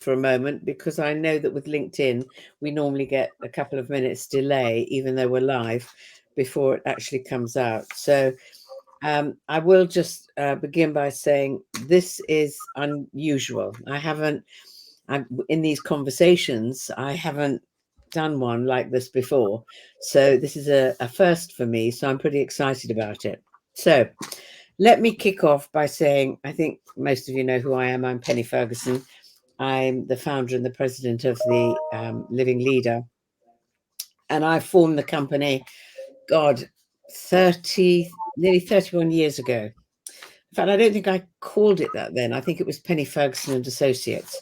for a moment, because I know that with LinkedIn, we normally get a couple of minutes delay, even though we're live, before it actually comes out. So I will just begin by saying this is unusual. In these conversations, I haven't done one like this before. So this is a first for me. So I'm pretty excited about it. So let me kick off by saying, I think most of you know who I am. I'm Penny Ferguson. I'm the founder and the president of the Living Leader. And I formed the company, God, nearly 31 years ago. In fact, I don't think I called it that then. I think it was Penny Ferguson and Associates,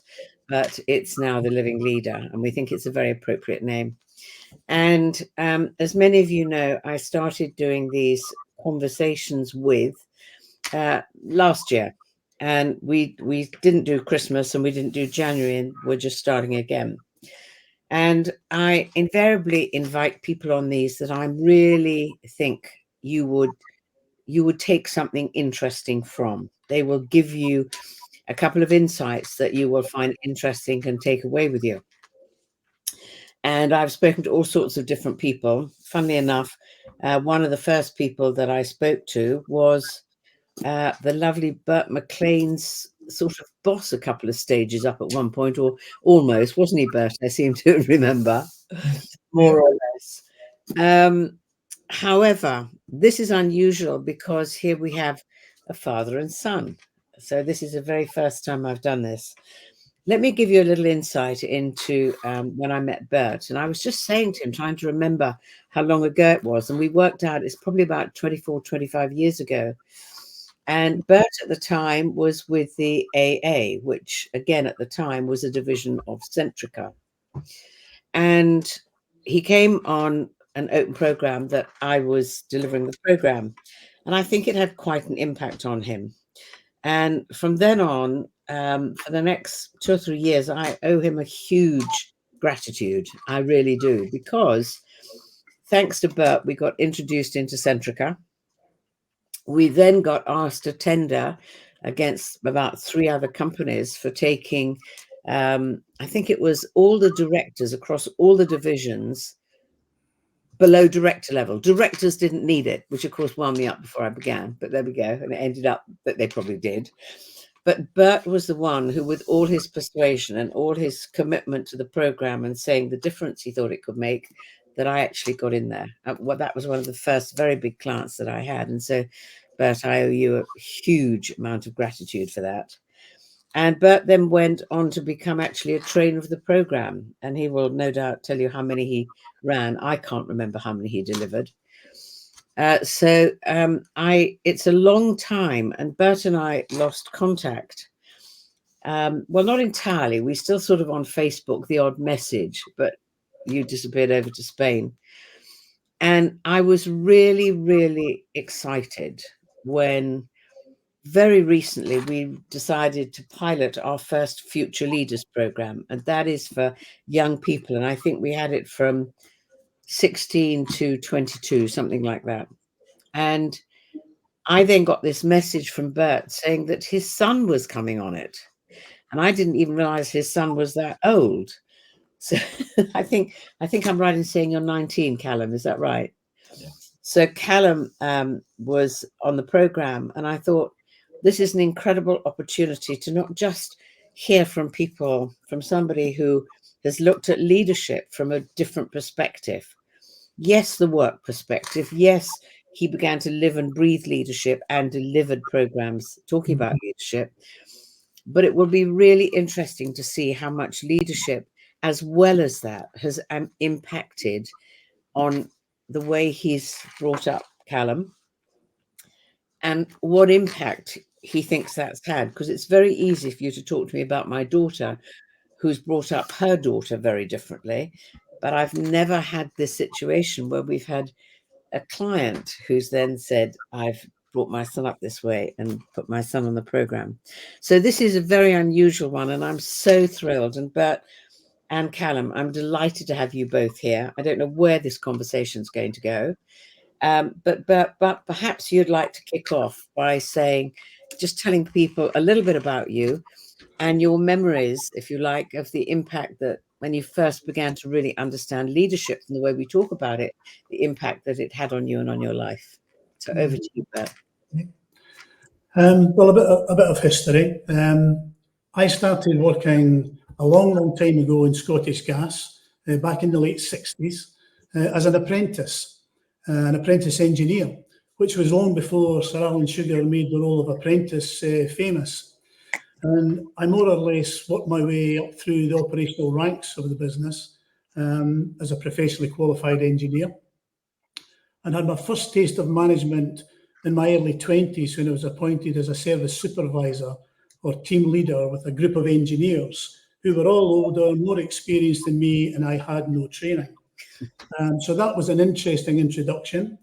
but it's now the Living Leader, and we think it's a very appropriate name. And as many of you know, I started doing these conversations with last year, and we didn't do Christmas and we didn't do January, and we're just starting again. And I invariably invite people on these that I really think you would take something interesting from. They will give you a couple of insights that you will find interesting and take away with you. And I've spoken to all sorts of different people. Funnily enough, one of the first people that I spoke to was the lovely Bert McLean's sort of boss a couple of stages up at one point, or almost, wasn't he, Bert? I seem to remember, more or less. However, this is unusual because here we have a father and son. So this is the very first time I've done this. Let me give you a little insight into when I met Bert. And I was just saying to him, trying to remember how long ago it was. And we worked out it's probably about 24, 25 years ago. And Bert at the time was with the AA, which again at the time was a division of Centrica. And he came on an open program that I was delivering the program. And I think it had quite an impact on him. And from then on, for the next 2 or 3 years, I owe him a huge gratitude. I really do, because thanks to Bert, we got introduced into Centrica. We then got asked to tender against about 3 other companies for taking, I think it was all the directors across all the divisions below director level. Directors didn't need it, which of course wound me up before I began, but there we go. And it ended up that they probably did. But Bert was the one who, with all his persuasion and all his commitment to the program and saying the difference he thought it could make, that I actually got in there. Well, that was one of the first very big clients that I had. And so, Bert, I owe you a huge amount of gratitude for that. And Bert then went on to become actually a trainer of the program. And he will no doubt tell you how many he ran. I can't remember how many he delivered. It's a long time, and Bert and I lost contact. Well, not entirely. We still sort of on Facebook, the odd message, but you disappeared over to Spain. And I was really, really excited when very recently we decided to pilot our first Future Leaders program, and that is for young people. And I think we had it from 16 to 22, something like that. And I then got this message from Bert saying that his son was coming on it. And I didn't even realize his son was that old. So I think I'm right in saying you're 19, Callum. Is that right? Yeah. So Callum was on the program, and I thought this is an incredible opportunity to not just hear from people, from somebody who has looked at leadership from a different perspective. Yes, the work perspective. Yes, he began to live and breathe leadership and delivered programs talking about leadership. But it will be really interesting to see how much leadership, as well as that, has impacted on the way he's brought up Callum and what impact he thinks that's had. Because it's very easy for you to talk to me about my daughter, who's brought up her daughter very differently. But I've never had this situation where we've had a client who's then said, I've brought my son up this way and put my son on the program. So this is a very unusual one, and I'm so thrilled. And Bert and Callum, I'm delighted to have you both here. I don't know where this conversation is going to go, but perhaps you'd like to kick off by saying, just telling people a little bit about you, and your memories, if you like, of the impact that when you first began to really understand leadership and the way we talk about it, the impact that it had on you and on your life. So over to you, Bert. Well, a bit of history. I started working a long time ago in Scottish Gas, back in the late 60s, as an apprentice engineer, which was long before Sir Alan Sugar made the role of apprentice famous. And I more or less worked my way up through the operational ranks of the business as a professionally qualified engineer, and had my first taste of management in my early 20s when I was appointed as a service supervisor or team leader with a group of engineers who were all older, more experienced than me, and I had no training. So that was an interesting introduction.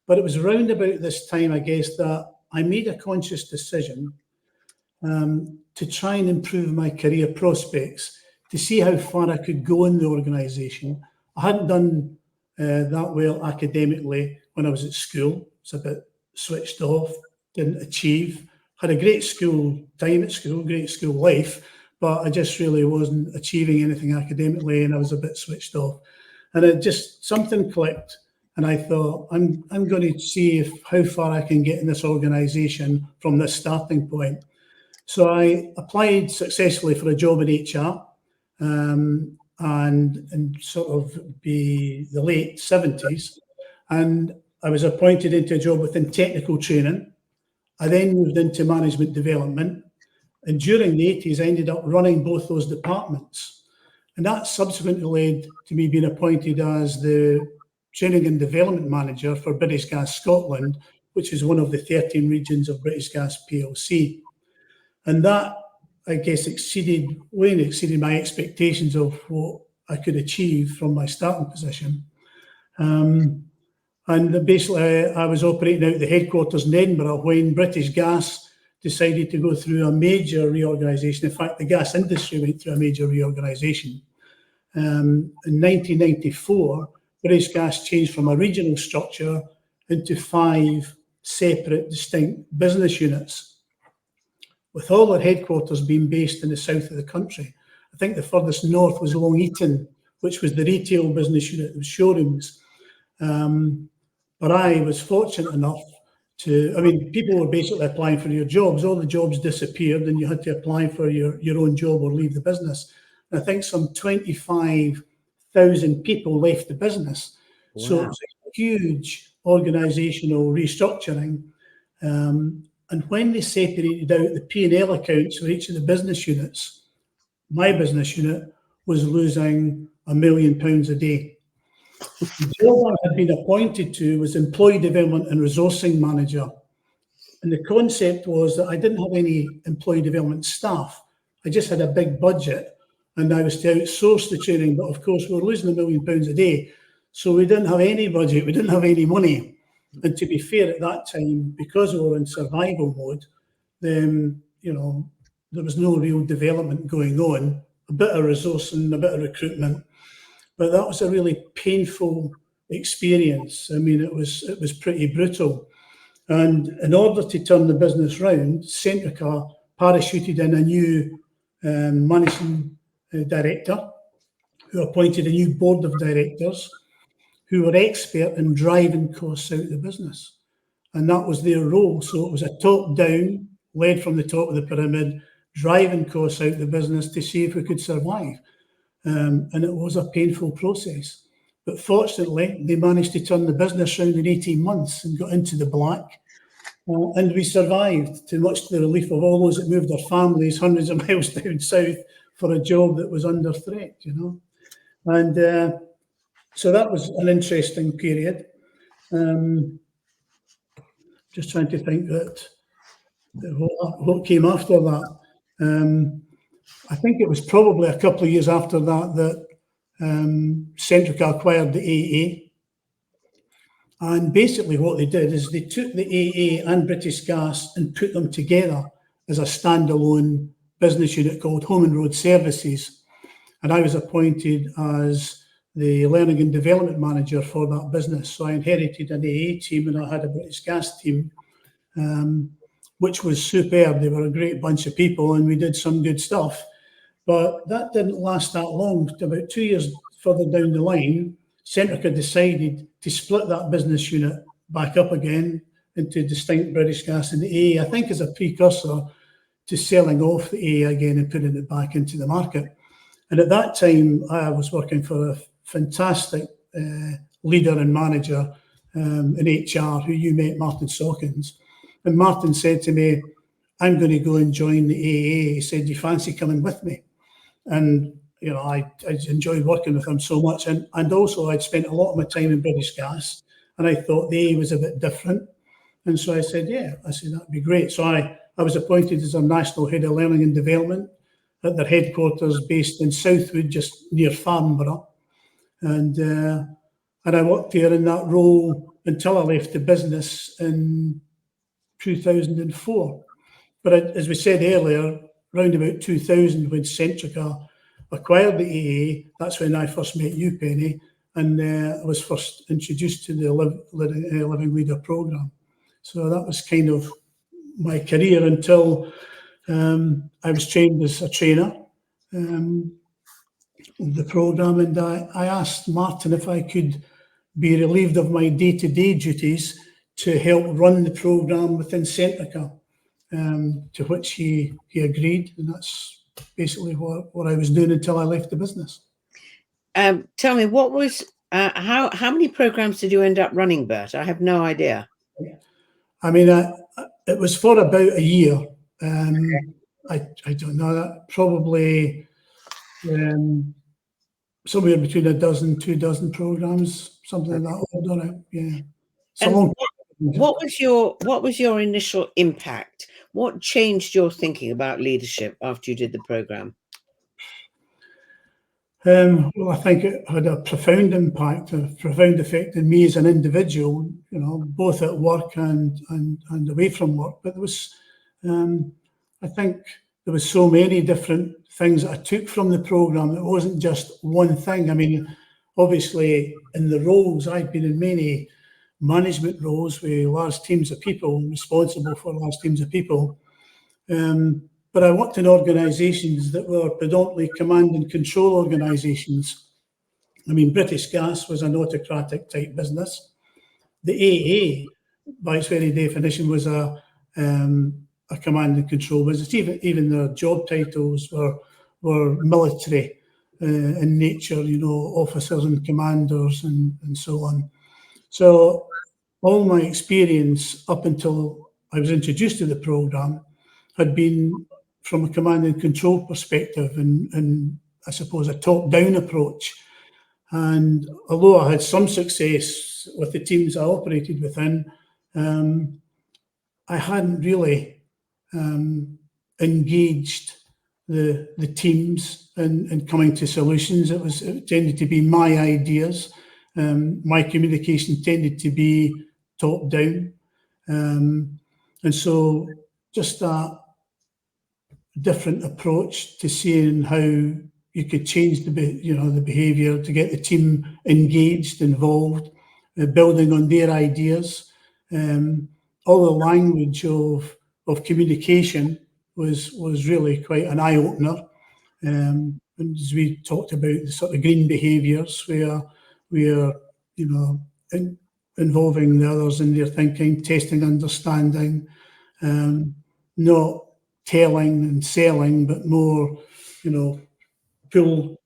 But it was around about this time, I guess, that I made a conscious decision to try and improve my career prospects, to see how far I could go in the organisation. I hadn't done that well academically when I was at school. It's a bit switched off, didn't achieve. Had a great school time at school, great school life, but I just really wasn't achieving anything academically, and I was a bit switched off. And it just, something clicked, and I thought, I'm going to see how far I can get in this organisation from this starting point. So I applied successfully for a job in HR, and in sort of the late 70s, and I was appointed into a job within technical training. I then moved into management development, and during the 80s I ended up running both those departments, and that subsequently led to me being appointed as the training and development manager for British Gas Scotland, which is one of the 13 regions of British Gas PLC. And that, I guess, way exceeded my expectations of what I could achieve from my starting position. And basically, I was operating out of the headquarters in Edinburgh when British Gas decided to go through a major reorganisation. In fact, the gas industry went through a major reorganisation. In 1994, British Gas changed from a regional structure into 5 separate, distinct business units, with all their headquarters being based in the south of the country. I think the furthest north was Long Eaton, which was the retail business unit, with showrooms. But I was fortunate enough people were basically applying for your jobs. All the jobs disappeared and you had to apply for your own job or leave the business. And I think some 25,000 people left the business. Wow. So it was a huge organisational restructuring. And when they separated out the P&L accounts for each of the business units, my business unit was losing £1 million a day. The job I had been appointed to was employee development and resourcing manager. And the concept was that I didn't have any employee development staff. I just had a big budget and I was to outsource the training. But of course, we were losing £1 million a day. So we didn't have any budget. We didn't have any money. And to be fair, at that time, because we were in survival mode, then, there was no real development going on, a bit of resourcing, a bit of recruitment. But that was a really painful experience. I mean, it was pretty brutal. And in order to turn the business round, Centrica parachuted in a new managing director, who appointed a new board of directors who were expert in driving costs out of the business. And that was their role. So it was a top-down, led from the top of the pyramid, driving costs out of the business to see if we could survive. And it was a painful process. But fortunately, they managed to turn the business around in 18 months and got into the black. And we survived, to much to the relief of all those that moved their families hundreds of miles down south for a job that was under threat, And so that was an interesting period. Just trying to think what came after that. I think it was probably a couple of years after that Centrica acquired the AA. And basically what they did is they took the AA and British Gas and put them together as a standalone business unit called Home and Road Services. And I was appointed as the learning and development manager for that business. So I inherited an AA team and I had a British Gas team. which was superb. They were a great bunch of people, and we did some good stuff. But that didn't last that long. About 2 years further down the line, Centrica decided to split that business unit back up again into distinct British Gas and the AA, I think as a precursor to selling off the AA again and putting it back into the market. And at that time, I was working for a fantastic leader and manager in HR who you met, Martin Sawkins. And Martin said to me, I'm going to go and join the AA. He said, do you fancy coming with me? And, you know, I enjoyed working with him so much. And also I'd spent a lot of my time in British Gas, and I thought the AA was a bit different. And so I said, yeah, I said, that'd be great. So I was appointed as a national head of learning and development at their headquarters based in Southwood, just near Farnborough. And I worked there in that role until I left the business in 2004. But as we said earlier, around about 2000, when Centrica acquired the AA, that's when I first met you, Penny, and I was first introduced to the Living Leader programme. So that was kind of my career until I was trained as a trainer of the programme, and I asked Martin if I could be relieved of my day-to-day duties to help run the programme within Centrica, to which he agreed, and that's basically what I was doing until I left the business. Tell me, what was how many programmes did you end up running, Bert? I have no idea. I mean, it was for about a year. I don't know, that probably somewhere between a dozen, 2 dozen programmes, something like that order. Yeah. And what was your initial impact? What changed your thinking about leadership after you did the programme? Well, I think it had a profound impact, a profound effect on me as an individual, you know, both at work and away from work. But there was, I think there was so many different things that I took from the programme. It wasn't just one thing. I mean, obviously in the roles, I've been in many management roles with large teams of people, responsible for large teams of people. But I worked in organisations that were predominantly command and control organisations. I mean, British Gas was an autocratic type business. The AA, by its very definition, was a command and control business. Even their job titles were military in nature, you know, officers and commanders and so on. So all my experience up until I was introduced to the programme had been from a command and control perspective and I suppose a top-down approach. And although I had some success with the teams I operated within, I hadn't really engaged the teams in coming to solutions. It tended to be my ideas. My communication tended to be top-down. And so just that different approach to seeing how you could change the behaviour to get the team engaged, involved, building on their ideas. All the language of communication was really quite an eye-opener. And as we talked about the sort of green behaviours where we are, you know, involving the others in their thinking, testing, understanding, not telling and selling, but more, you know,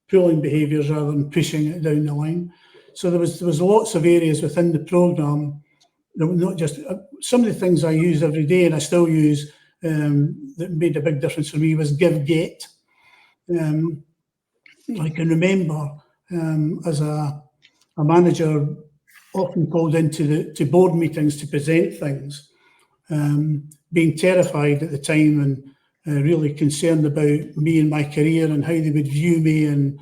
pulling behaviours rather than pushing it down the line. So there was lots of areas within the programme, not just some of the things I use every day and I still use that made a big difference for me was give get. I can remember as a manager often called into to board meetings to present things, being terrified at the time and really concerned about me and my career and how they would view me, and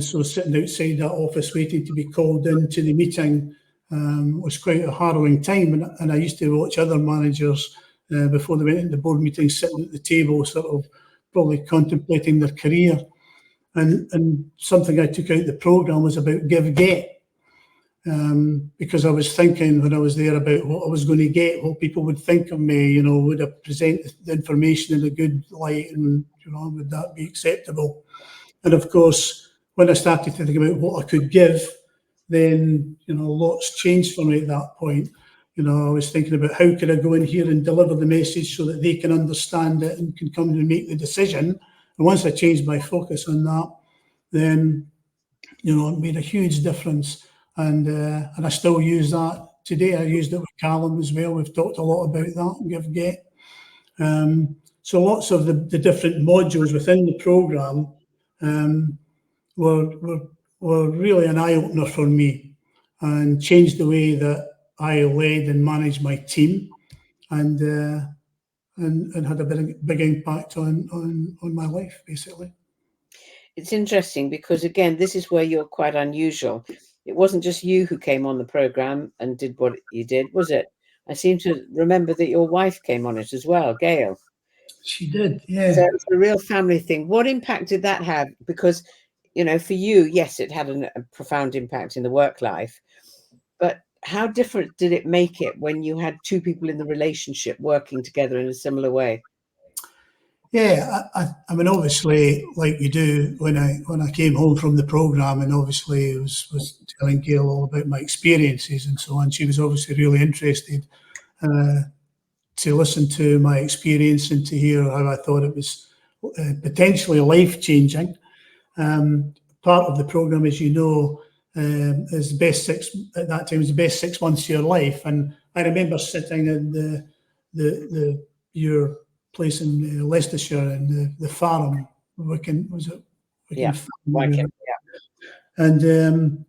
so sitting outside that office waiting to be called into the meeting was quite a harrowing time. And I used to watch other managers before they went into the board meetings sitting at the table, sort of probably contemplating their career. And something I took out of the programme was about give get. because I was thinking when I was there about what I was going to get, what people would think of me, you know, would I present the information in a good light, and, you know, would that be acceptable? And of course, when I started to think about what I could give, then, you know, lots changed for me at that point. You know, I was thinking about how could I go in here and deliver the message so that they can understand it and can come and make the decision. And once I changed my focus on that, then, you know, it made a huge difference. And I still use that today. I used it with Callum as well. We've talked a lot about that, give, get. So lots of the different modules within the programme were really an eye-opener for me, and changed the way that I led and managed my team, and had a big impact on my life, basically. It's interesting because, again, this is where you're quite unusual. It wasn't just you who came on the program and did what you did, was it? I seem to remember that your wife came on it as well, Gail. She did, So yeah. it's a real family thing. What impact did that have? Because, you know, for you, yes, it had a profound impact in the work life, but how different did it make it when you had two people in the relationship working together in a similar way? Yeah, I mean, obviously, like you do, when I came home from the programme, and obviously was telling Gail all about my experiences and so on. She was obviously really interested to listen to my experience and to hear how I thought it was potentially life-changing. Part of the programme, as you know, is at that time was the best 6 months of your life. And I remember sitting in your place in Leicestershire, and the farm, Wicken, was it? Wicken Yeah, Farm, yeah. and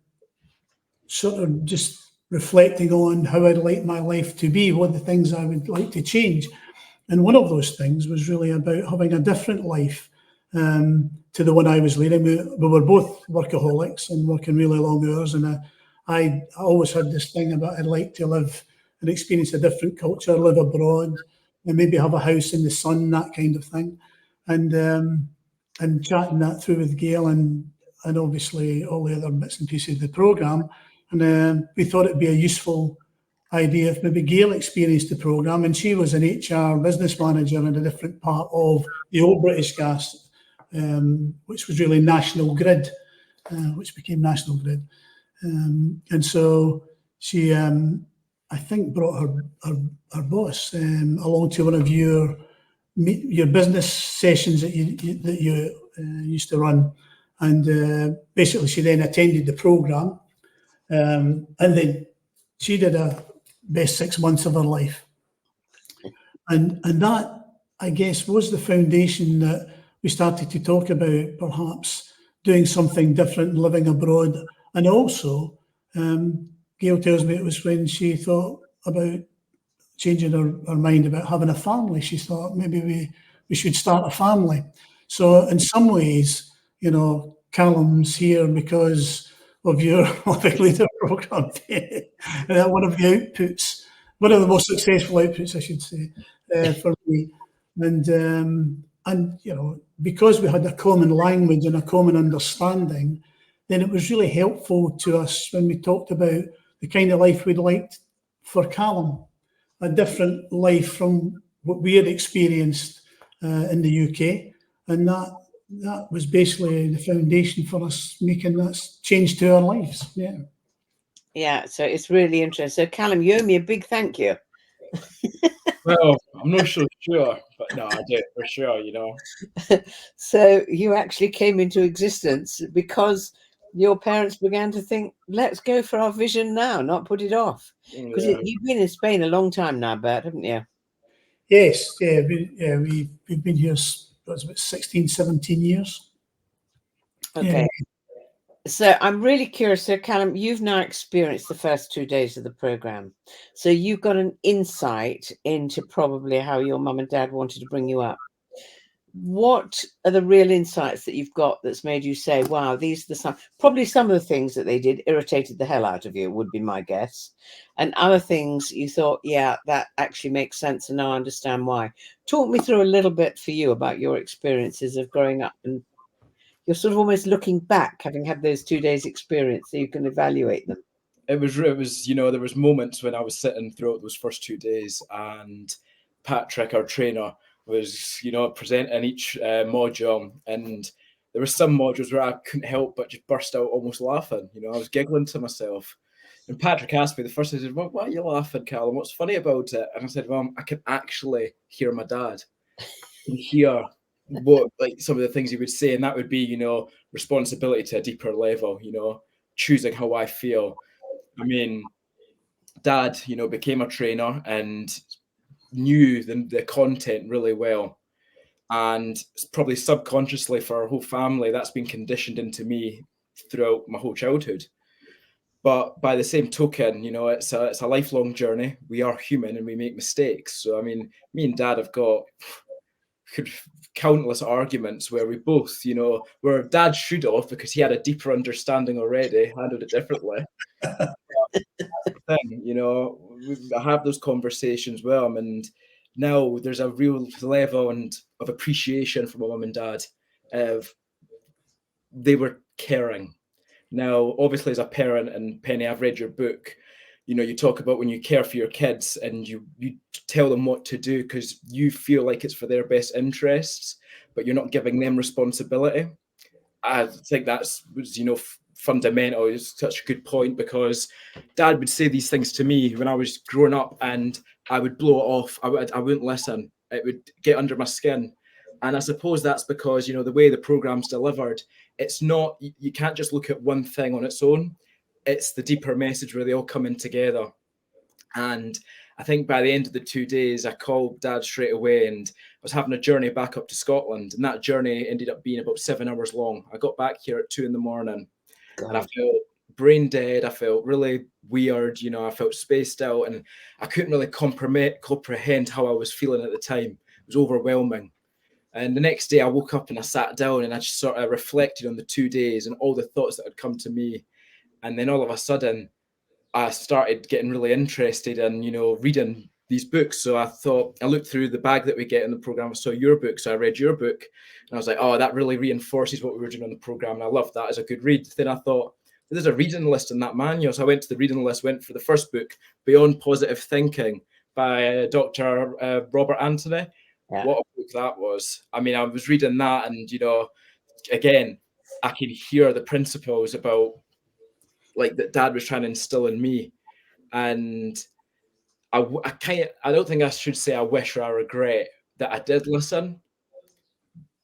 sort of just reflecting on how I'd like my life to be, what the things I would like to change. And one of those things was really about having a different life to the one I was leading. We were both workaholics and working really long hours. And I always had this thing about I'd like to live and experience a different culture, live abroad, and maybe have a house in the sun, that kind of thing. And chatting that through with Gail and obviously all the other bits and pieces of the programme. And we thought it'd be a useful idea if maybe Gail experienced the programme, and she was an HR business manager in a different part of the old British Gas, which was really National Grid, which became National Grid. And so she, I think, brought her boss along to one of your business sessions that you used to run, and basically she then attended the programme, and then she did a best 6 months of her life, and that, I guess, was the foundation that we started to talk about perhaps doing something different, living abroad. And also, Gail tells me it was when she thought about changing her mind about having a family. She thought maybe we should start a family. So in some ways, you know, Callum's here because of your Living Leader programme. One of the outputs, one of the most successful outputs, I should say, for me. And you know, because we had a common language and a common understanding, then it was really helpful to us when we talked about the kind of life we'd liked for Callum, a different life from what we had experienced in the UK. And that was basically the foundation for us making that change to our lives. Yeah. Yeah, so it's really interesting. So, Callum, you owe me a big thank you. Well, I'm not so sure, but no, I did for sure, you know. So you actually came into existence because your parents began to think, let's go for our vision now, not put it off. Because Yeah. you've been in Spain a long time now, Bert, haven't you? Yes, yeah, we've been here, what's about 16, 17 years. Okay. Yeah. So I'm really curious. So, Callum, you've now experienced the first 2 days of the program. So you've got an insight into probably how your mum and dad wanted to bring you up. What are the real insights that you've got that's made you say, wow, these are probably some of the things that they did irritated the hell out of you, would be my guess. And other things you thought, yeah, that actually makes sense. And now I understand why. Talk me through a little bit for you about your experiences of growing up, and you're sort of almost looking back, having had those 2 days experience, so you can evaluate them. it was, you know, there was moments when I was sitting throughout those first 2 days, and Patrick, our trainer, was, you know, presenting each module, and there were some modules where I couldn't help but just burst out almost laughing. You know, I was giggling to myself. And Patrick asked me the first thing, he said, "Why are you laughing, Callum? What's funny about it?" And I said, "Well, I can actually hear my dad. I can hear what, like, some of the things he would say, and that would be, you know, responsibility to a deeper level, you know, choosing how I feel." I mean, Dad, you know, became a trainer and knew the content really well. And probably subconsciously for our whole family, that's been conditioned into me throughout my whole childhood. But by the same token, you know, it's a lifelong journey. We are human and we make mistakes. So I mean, me and Dad have got countless arguments where we both, you know, where Dad should have, because he had a deeper understanding already, handled it differently. Thing, you know, I have those conversations with him, and now there's a real level of appreciation for my mum and dad. Of They were caring. Now, obviously, as a parent, and Penny, I've read your book. You know, you talk about when you care for your kids and you tell them what to do because you feel like it's for their best interests, but you're not giving them responsibility. I think that's was, you know, fundamental. It's such a good point, because Dad would say these things to me when I was growing up, and I would blow it off. I wouldn't listen. It would get under my skin, and I suppose that's because, you know, the way the program's delivered, it's not, you can't just look at one thing on its own. It's the deeper message where they all come in together. And I think by the end of the 2 days, I called Dad straight away, and I was having a journey back up to Scotland. And that journey ended up being about 7 hours long. I got back here at 2 a.m. and I felt brain dead. I felt really weird. You know, I felt spaced out, and I couldn't really comprehend how I was feeling at the time. It was overwhelming. And the next day I woke up and I sat down and I just sort of reflected on the 2 days and all the thoughts that had come to me. And then all of a sudden, I started getting really interested in, you know, reading these books. So I thought, I looked through the bag that we get in the program. I saw your book, so I read your book, and I was like, oh, that really reinforces what we were doing on the program, and I loved that as a good read. Then I thought, there's a reading list in that manual. So I went to the reading list, went for the first book, Beyond Positive Thinking by Dr. Robert Anthony. Yeah. What a book that was. I mean, I was reading that, and, you know, again, I can hear the principles about, like, that Dad was trying to instill in me. And I don't think I should say I wish or I regret that I did listen,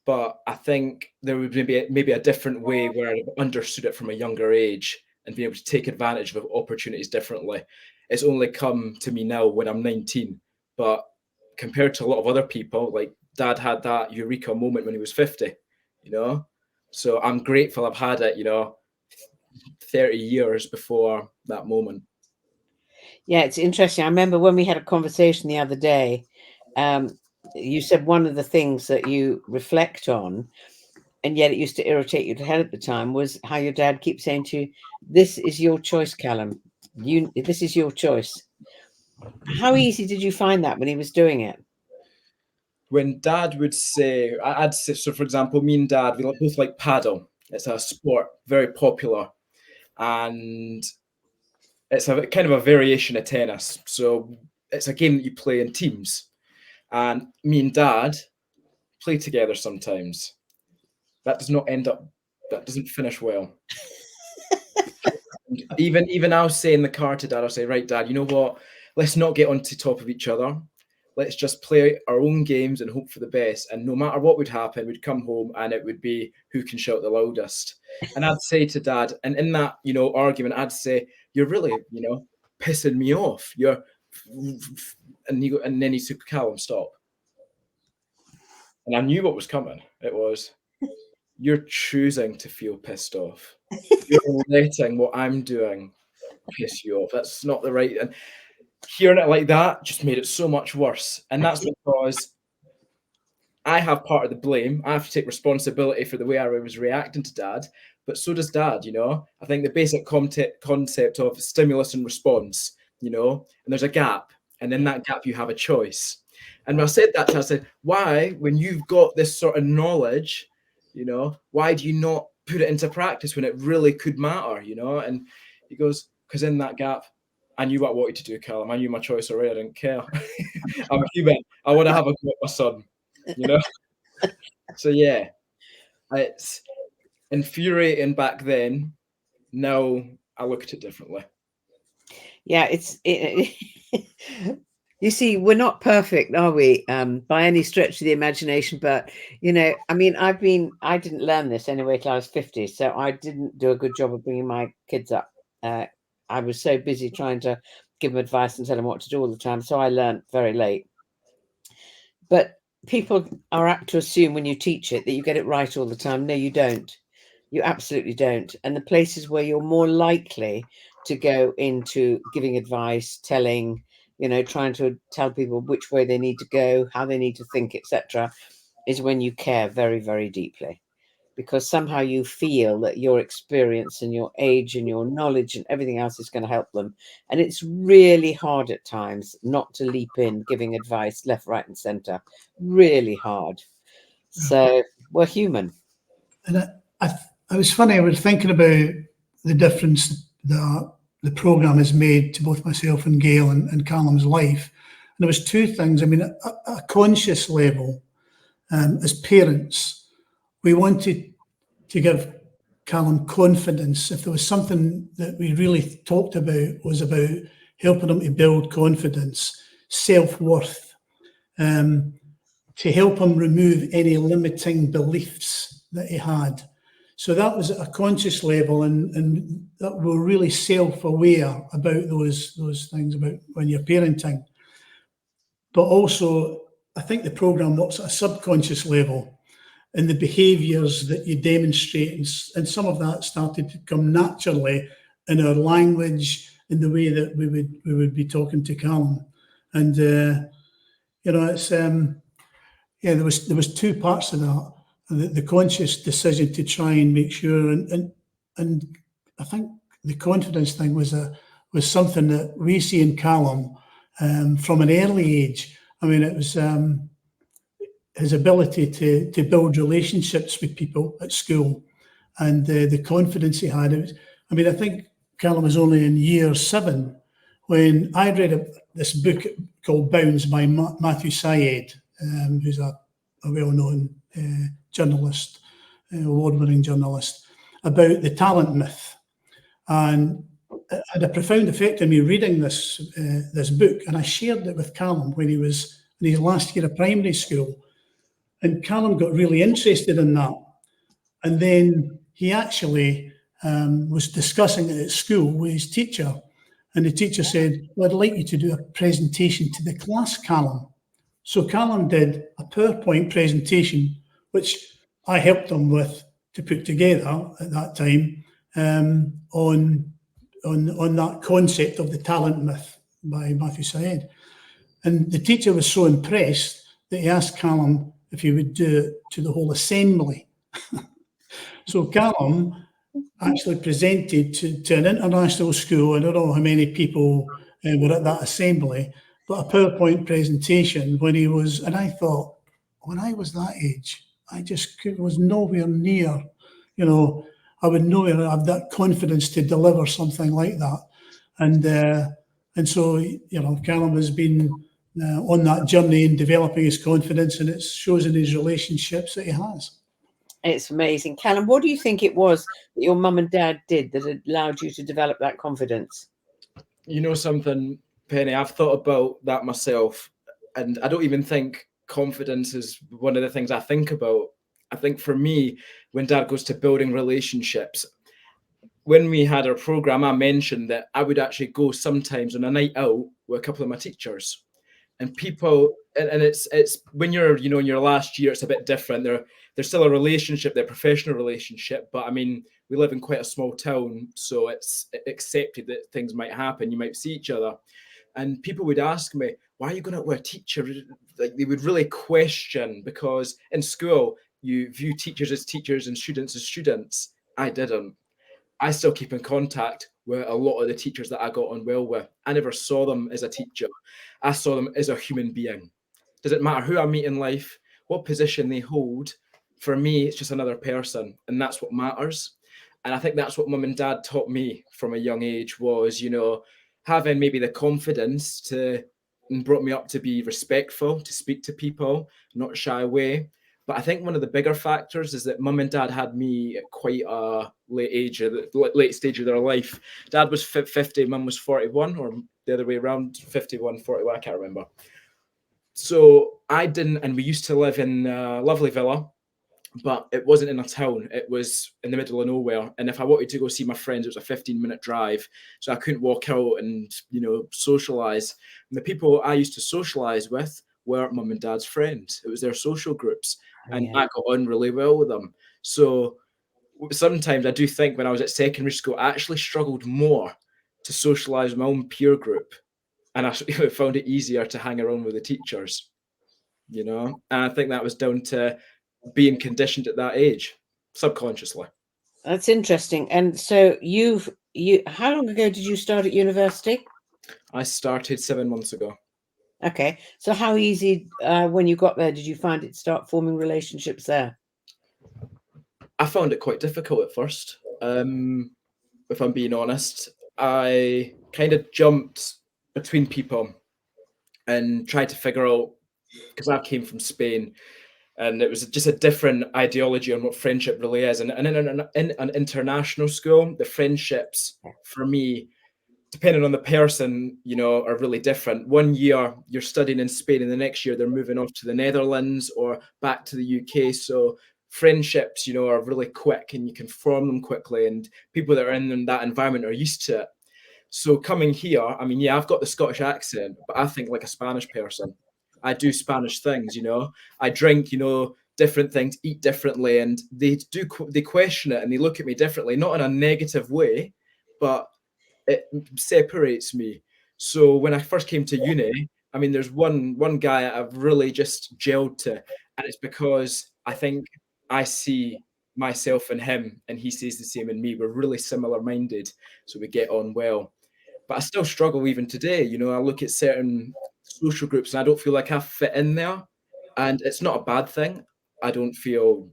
but I think there would maybe a different way where I understood it from a younger age and be able to take advantage of opportunities differently. It's only come to me now when I'm 19, but compared to a lot of other people, like Dad had that eureka moment when he was 50, you know? So I'm grateful I've had it, you know, 30 years before that moment. Yeah, it's interesting. I remember when we had a conversation the other day, you said one of the things that you reflect on, and yet it used to irritate you to hell at the time, was how your dad keeps saying to you, "This is your choice, Callum. This is your choice." How easy did you find that when he was doing it? When Dad would say, I'd say, so for example, me and Dad, we both like paddle. It's a sport, very popular, and it's a kind of a variation of tennis. So it's a game that you play in teams, and me and Dad play together sometimes. That doesn't finish well. Even I'll say in the car to Dad, I'll say, right, Dad, you know what? Let's not get onto top of each other. Let's just play our own games and hope for the best. And no matter what would happen, we'd come home and it would be who can shout the loudest. And I'd say to Dad, and in that, you know, argument, I'd say, you're really, you know, pissing me off. And then he said, Callum, stop. And I knew what was coming. It was, you're choosing to feel pissed off. You're letting what I'm doing piss you off. That's not the right. And hearing it like that just made it so much worse. And that's because I have part of the blame. I have to take responsibility for the way I was reacting to Dad, but so does Dad, you know? I think the basic concept of stimulus and response, you know, and there's a gap. And in that gap, you have a choice. And when I said that to him, I said, why, when you've got this sort of knowledge, you know, why do you not put it into practice when it really could matter, you know? And he goes, because in that gap, I knew what I wanted to do, Callum. I knew my choice already. I didn't care. I'm human. I want to have a go at my son, you know? So yeah, it's infuriating back then. Now I look at it differently. Yeah, you see, we're not perfect, are we? By any stretch of the imagination. But I mean, I didn't learn this anyway till I was 50, so I didn't do a good job of bringing my kids up. I was so busy trying to give them advice and tell them what to do all the time, so I learned very late. But people are apt to assume when you teach it that you get it right all the time. No, you don't. You absolutely don't. And the places where you're more likely to go into giving advice, telling, trying to tell people which way they need to go, how they need to think, etc., is when you care very, very deeply. Because somehow you feel that your experience and your age and your knowledge and everything else is going to help them. And it's really hard at times not to leap in giving advice left, right, and centre. Really hard. So we're human. And I was funny, I was thinking about the difference that the programme has made to both myself and Gail and Callum's life. And there was two things. I mean, at a conscious level, as parents, we wanted to give Callum confidence. If there was something that we really talked about, was about helping him to build confidence, self-worth, to help him remove any limiting beliefs that he had. So that was at a conscious level, and that we're really self-aware about those things about when you're parenting. But also, I think the programme works at a subconscious level, and the behaviours that you demonstrate, and some of that started to come naturally in our language, in the way that we would be talking to Callum. And it's there was two parts of that. The conscious decision to try and make sure, and I think the confidence thing was something that we see in Callum from an early age. I mean, it was his ability to build relationships with people at school, and the confidence he had. I think Callum was only in year 7 when I read this book called Bounds by Matthew Syed, who's a well-known journalist, award-winning journalist, about the talent myth. And it had a profound effect on me reading this book, and I shared it with Callum when he was in his last year of primary school. And Callum got really interested in that. And then he actually was discussing it at school with his teacher. And the teacher said, well, I'd like you to do a presentation to the class, Callum. So Callum did a PowerPoint presentation, which I helped him with to put together at that time, on that concept of the talent myth by Matthew Syed. And the teacher was so impressed that he asked Callum if he would do it to the whole assembly. So Callum actually presented to an international school. I don't know how many people were at that assembly, but a PowerPoint presentation when he was, and I thought, when I was that age, I just was nowhere near, I would nowhere have that confidence to deliver something like that. And so, Callum has been on that journey in developing his confidence, and it shows in his relationships that he has. It's amazing. Callum, what do you think it was that your mum and dad did that allowed you to develop that confidence? You know something, Penny, I've thought about that myself, and I don't even think confidence is one of the things I think about. I think for me, when Dad goes to building relationships, when we had our program, I mentioned that I would actually go sometimes on a night out with a couple of my teachers, and people, and it's when you're, in your last year, it's a bit different. There's still a relationship, their professional relationship, but I mean, we live in quite a small town, so it's accepted that things might happen. You might see each other, and people would ask me, "Why are you going out with a teacher?" Like, they would really question, because in school you view teachers as teachers and students as students. I didn't. I still keep in contact with a lot of the teachers that I got on well with. I never saw them as a teacher. I saw them as a human being. Does it matter who I meet in life, what position they hold? For me, it's just another person, and that's what matters. And I think that's what mum and dad taught me from a young age was, you know, having maybe the confidence to, and brought me up to be respectful, to speak to people, not shy away. But I think one of the bigger factors is that mum and dad had me at quite a late age, late stage of their life. Dad was 50, mum was 41, or the other way around, 51, 41, I can't remember. So I didn't, and we used to live in a lovely villa, but it wasn't in a town. It was in the middle of nowhere. And if I wanted to go see my friends, it was a 15-minute drive. So I couldn't walk out and, you know, socialize. And the people I used to socialize with were mum and dad's friends. It was their social groups. And I got on really well with them. So sometimes I do think when I was at secondary school, I actually struggled more to socialize with my own peer group. And I found it easier to hang around with the teachers, you know? And I think that was down to being conditioned at that age, subconsciously. That's interesting. And so how long ago did you start at university? I started 7 months ago. Okay. So how easy, when you got there, did you find it start forming relationships there? I found it quite difficult at first. If I'm being honest, I kind of jumped between people and tried to figure out, because I came from Spain, and it was just a different ideology on what friendship really is. And in an international school, the friendships for me, depending on the person, you know, are really different. One year you're studying in Spain, and the next year they're moving off to the Netherlands or back to the UK. So friendships, you know, are really quick and you can form them quickly, and people that are in that environment are used to it. So coming here, I mean, yeah, I've got the Scottish accent, but I think like a Spanish person. I do Spanish things, you know. I drink, you know, different things, eat differently, and they question it and they look at me differently, not in a negative way, but it separates me. So when I first came to uni, I mean, there's one guy I've really just gelled to, and it's because I think I see myself in him and he sees the same in me. We're really similar minded, so we get on well. But I still struggle even today. You know, I look at certain social groups and I don't feel like I fit in there. And it's not a bad thing. I don't feel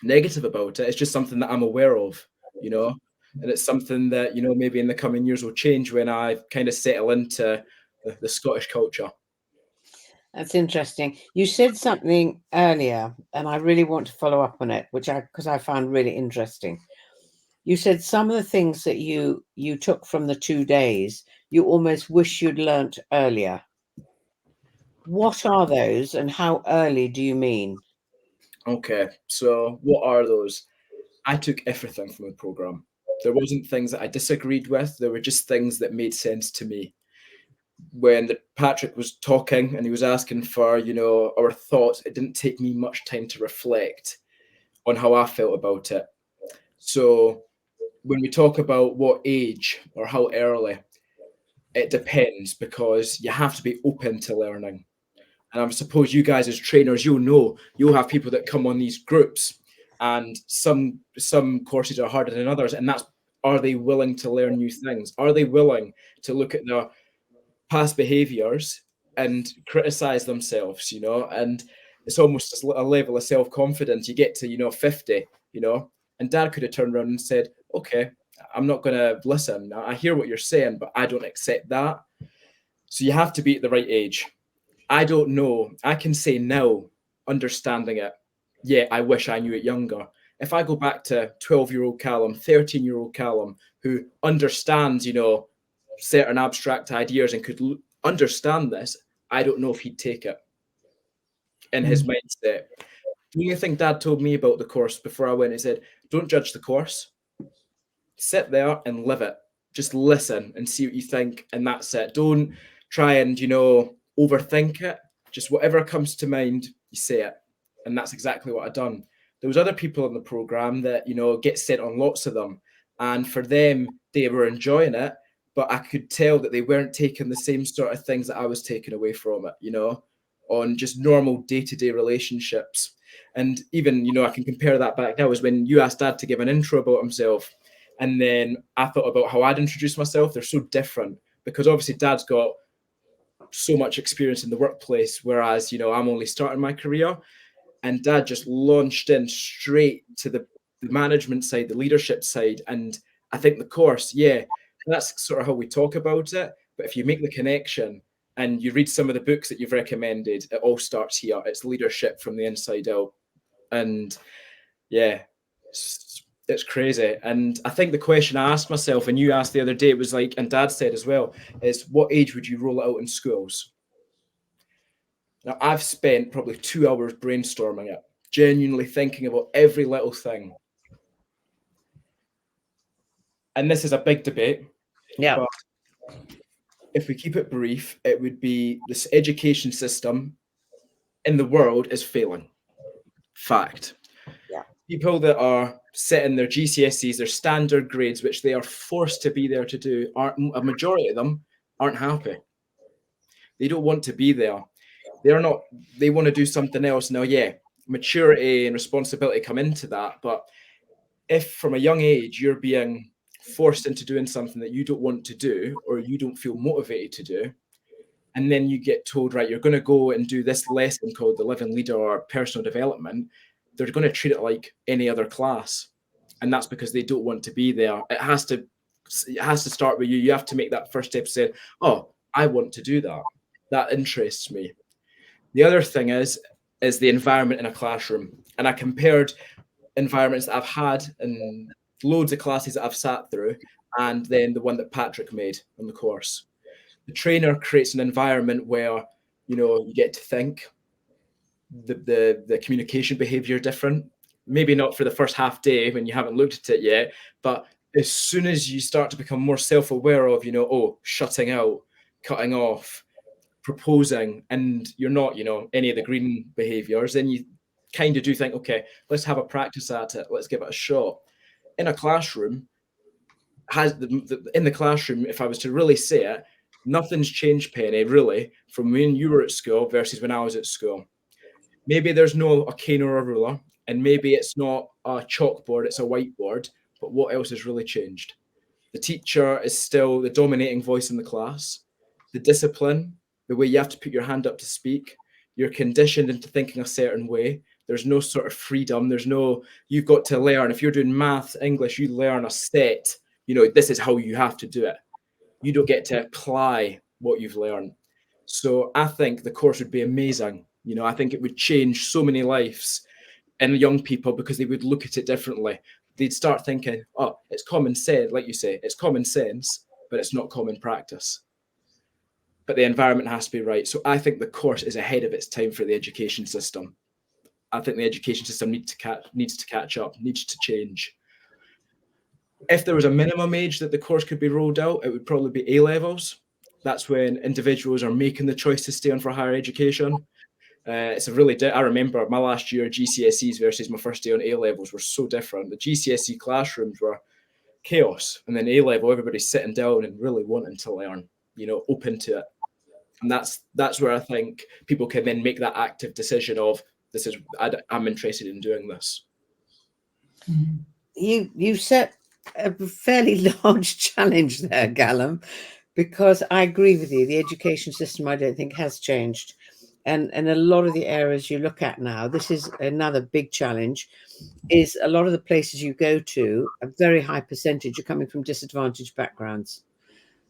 negative about it. It's just something that I'm aware of, you know, and it's something that, you know, maybe in the coming years will change when I kind of settle into the Scottish culture. That's interesting. You said something earlier, and I really want to follow up on it, because I found really interesting. You said some of the things that you took from the 2 days, you almost wish you'd learnt earlier. What are those, and how early do you mean? Okay, so what are those? I took everything from the program. There wasn't things that I disagreed with. There were just things that made sense to me. When Patrick was talking and he was asking for, you know, our thoughts, it didn't take me much time to reflect on how I felt about it. So when we talk about what age or how early, it depends because you have to be open to learning. And I suppose you guys as trainers, you'll have people that come on these groups, and some courses are harder than others. And that's, are they willing to learn new things? Are they willing to look at their past behaviors and criticize themselves, you know? And it's almost a level of self-confidence. You get to, you know, 50, you know, and dad could have turned around and said, okay, I'm not going to listen. I hear what you're saying, but I don't accept that. So you have to be at the right age. I don't know. I can say now, understanding it, yeah, I wish I knew it younger. If I go back to 12-year-old Callum, 13-year-old Callum, who understands, you know, certain abstract ideas and could understand this, I don't know if he'd take it in his mindset. Do you think dad told me about the course before I went? He said, don't judge the course. Sit there and live it. Just listen and see what you think. And that's it. Don't try and, you know, overthink it. Just whatever comes to mind, you say it. And that's exactly what I've done. There was other people in the program that, you know, get sent on lots of them. And for them, they were enjoying it. But I could tell that they weren't taking the same sort of things that I was taking away from it, you know, on just normal day-to-day relationships. And even, you know, I can compare that back now, is when you asked dad to give an intro about himself. And then I thought about how I'd introduce myself. They're so different because obviously dad's got so much experience in the workplace, whereas, you know, I'm only starting my career. And dad just launched in straight to the the management side, the leadership side. And I think the course, yeah, that's sort of how we talk about it. But if you make the connection and you read some of the books that you've recommended, it all starts here. It's leadership from the inside out. And yeah, it's crazy. And I think the question I asked myself, and you asked the other day, it was like, and Dad said as well, is what age would you roll it out in schools? Now, I've spent probably 2 hours brainstorming it, genuinely thinking about every little thing. And this is a big debate. Yeah. But if we keep it brief, it would be this education system in the world is failing. Fact. Yeah. People that are setting their GCSEs, their standard grades, which they are forced to be there to do, a majority of them aren't happy. They don't want to be there. They want to do something else. Now, yeah, maturity and responsibility come into that. But if from a young age you're being forced into doing something that you don't want to do or you don't feel motivated to do, and then you get told, right, you're going to go and do this lesson called the Living Leader or personal development, they're going to treat it like any other class. And that's because they don't want to be there. It has to start with you. You have to make that first step, say, oh, I want to do that. That interests me. The other thing is the environment in a classroom. And I compared environments that I've had in loads of classes that I've sat through, and then the one that Patrick made on the course. The trainer creates an environment where, you get to think. The communication behavior different. Maybe not for the first half day when you haven't looked at it yet, but as soon as you start to become more self-aware of, shutting out, cutting off, proposing, and you're not, any of the green behaviors, then you kind of do think, okay, let's have a practice at it. Let's give it a shot. In a classroom, in the classroom, if I was to really say it, nothing's changed, Penny, really, from when you were at school versus when I was at school. Maybe there's no a cane or a ruler, and maybe it's not a chalkboard, it's a whiteboard, but what else has really changed? The teacher is still the dominating voice in the class. The discipline, the way you have to put your hand up to speak, you're conditioned into thinking a certain way. There's no sort of freedom. You've got to learn. If you're doing maths, English, you learn a set. This is how you have to do it. You don't get to apply what you've learned. So I think the course would be amazing. I think it would change so many lives in young people because they would look at it differently. They'd start thinking, oh, it's common sense. Like you say, it's common sense, but it's not common practice. But the environment has to be right. So I think the course is ahead of its time for the education system. I think the education system needs to catch up, needs to change. If there was a minimum age that the course could be rolled out, it would probably be A-levels. That's when individuals are making the choice to stay on for higher education. I remember my last year GCSEs versus my first day on A-levels were so different. The GCSE classrooms were chaos, and then A-level, everybody's sitting down and really wanting to learn, open to it. And that's where I think people can then make that active decision of I'm interested in doing this. You set a fairly large challenge there, Callum, because I agree with you. The education system, I don't think, has changed. And a lot of the areas you look at now, this is another big challenge, is a lot of the places you go to, a very high percentage are coming from disadvantaged backgrounds.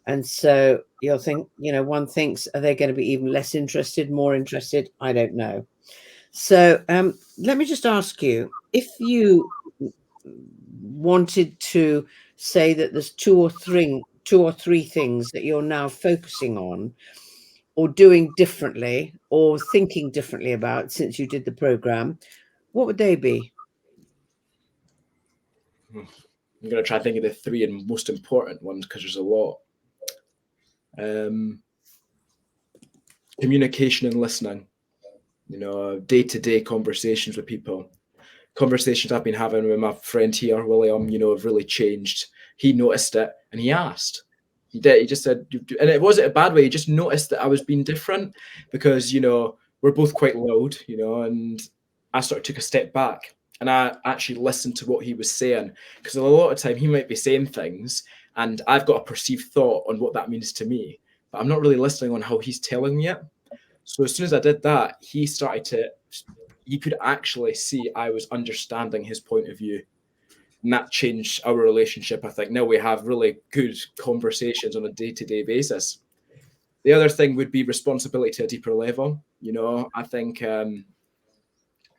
And so you'll think, one thinks, are they going to be even less interested, more interested? I don't know. So let me just ask you, if you wanted to say that there's two or three things that you're now focusing on or doing differently or thinking differently about since you did the program, what would they be? I'm going to try to think of the three and most important ones because there's a lot. Communication and listening, day-to-day conversations with people. Conversations I've been having with my friend here, William, have really changed. He noticed it and he asked. He did. He just said, and it wasn't a bad way. He just noticed that I was being different because, we're both quite loud, and I sort of took a step back and I actually listened to what he was saying, because a lot of time he might be saying things and I've got a perceived thought on what that means to me, but I'm not really listening on how he's telling me it. So as soon as I did that, he could actually see I was understanding his point of view. And that changed our relationship. I think now we have really good conversations on a day-to-day basis. The other thing would be responsibility to a deeper level. You know, I think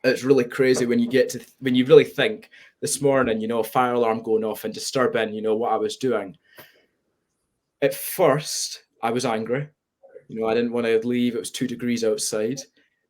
it's really crazy when you get to when you really think this morning, you know, a fire alarm going off and disturbing, you know, what I was doing. At first, I was angry. You know, I didn't want to leave. It was 2 degrees outside.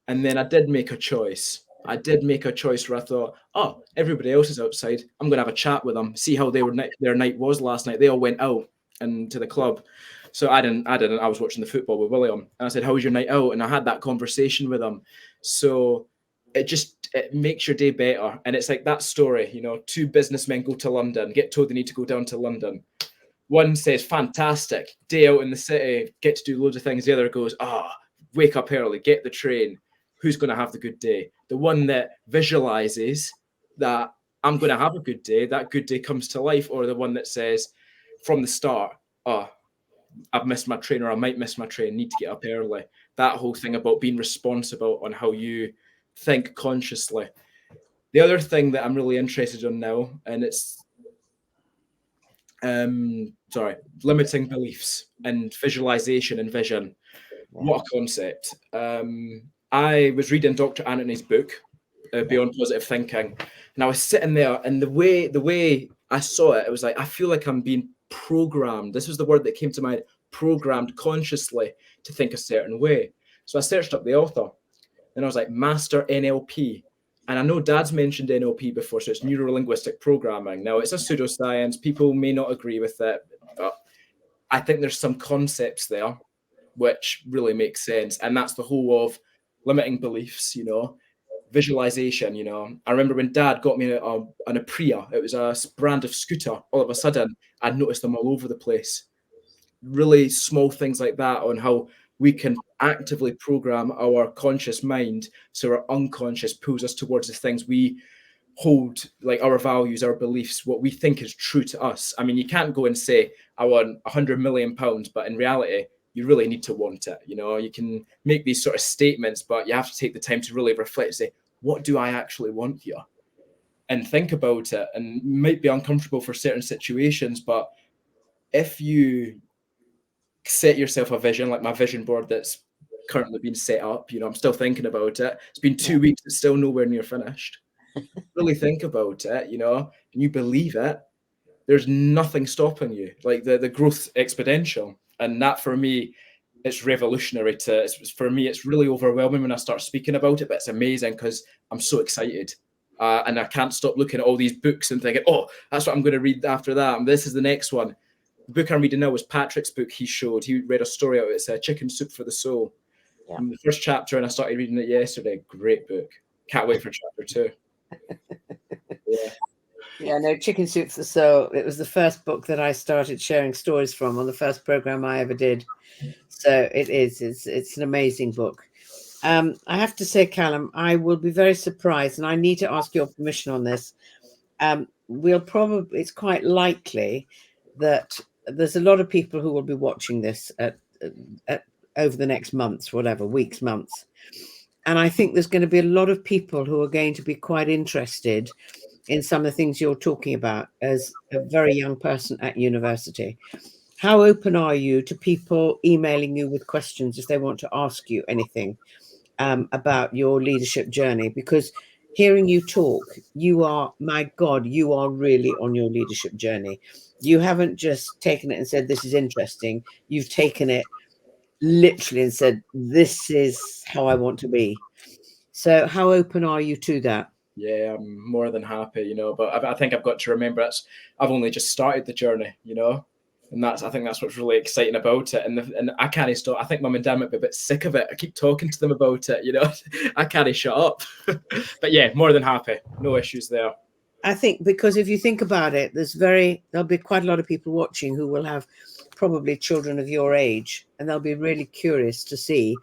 And then I did make a choice. I did make a choice where I thought, oh, everybody else is outside. I'm going to have a chat with them, see how their night was last night. They all went out and to the club. So I didn't. I was watching the football with William. And I said, how was your night out? And I had that conversation with him. So it makes your day better. And it's like that story, you know, 2 businessmen go to London, get told they need to go down to London. One says, fantastic, day out in the city, get to do loads of things. The other goes, wake up early, get the train. Who's going to have the good day? The one that visualizes that I'm going to have a good day, that good day comes to life, or the one that says from the start, I've missed my train, or I might miss my train, need to get up early. That whole thing about being responsible on how you think consciously. The other thing that I'm really interested in now, and it's limiting beliefs and visualization and vision. What a concept. I was reading Dr. Anthony's book, Beyond Positive Thinking, and I was sitting there, and the way I saw it, it was like, I feel like I'm being programmed. This was the word that came to mind, programmed consciously to think a certain way. So I searched up the author, and I was like, Master NLP. And I know Dad's mentioned NLP before, so it's neuro-linguistic programming. Now, it's a pseudoscience. People may not agree with it, but I think there's some concepts there which really make sense. And that's the whole of limiting beliefs, you know, visualization, you know. I remember when Dad got me an Aprilia. It was a brand of scooter. All of a sudden, I noticed them all over the place. Really small things like that on how we can actively program our conscious mind so our unconscious pulls us towards the things we hold, like our values, our beliefs, what we think is true to us. I mean, you can't go and say, I want £100 million, but in reality, you really need to want it. You know, you can make these sort of statements, but you have to take the time to really reflect and say, what do I actually want here? And think about it. And it might be uncomfortable for certain situations, but if you set yourself a vision, like my vision board that's currently been set up, you know, I'm still thinking about it. It's been 2 weeks, it's still nowhere near finished. Really think about it, you know, and you believe it, there's nothing stopping you. Like the growth exponential. And that for me, it's revolutionary for me, it's really overwhelming when I start speaking about it, but it's amazing because I'm so excited. And I can't stop looking at all these books and thinking, oh, that's what I'm going to read after that. And this is the next one. The book I'm reading now was Patrick's book. He read a story out. It's Chicken Soup for the Soul. Yeah. The first chapter, and I started reading it yesterday. Great book. Can't wait for chapter 2. Yeah, no, Chicken Soup for the Soul. It was the first book that I started sharing stories from on the first program I ever did. So it's an amazing book. I have to say, Callum, I will be very surprised, and I need to ask your permission on this. It's quite likely that there's a lot of people who will be watching this over the next months, weeks, months. And I think there's going to be a lot of people who are going to be quite interested in some of the things you're talking about as a very young person at university. How open are you to people emailing you with questions if they want to ask you anything about your leadership journey? Because hearing you talk, you are really on your leadership journey. You haven't just taken it and said, this is interesting. You've taken it literally and said, this is how I want to be. So how open are you to that? Yeah, I'm more than happy, you know, but I think I've got to remember I've only just started the journey, you know, and I think that's what's really exciting about it. And I can't stop. I think Mum and Dad might be a bit sick of it. I keep talking to them about it, you know, I can't shut up. But yeah, more than happy. No issues there. I think because if you think about it, there'll be quite a lot of people watching who will have probably children of your age, and they'll be really curious to see,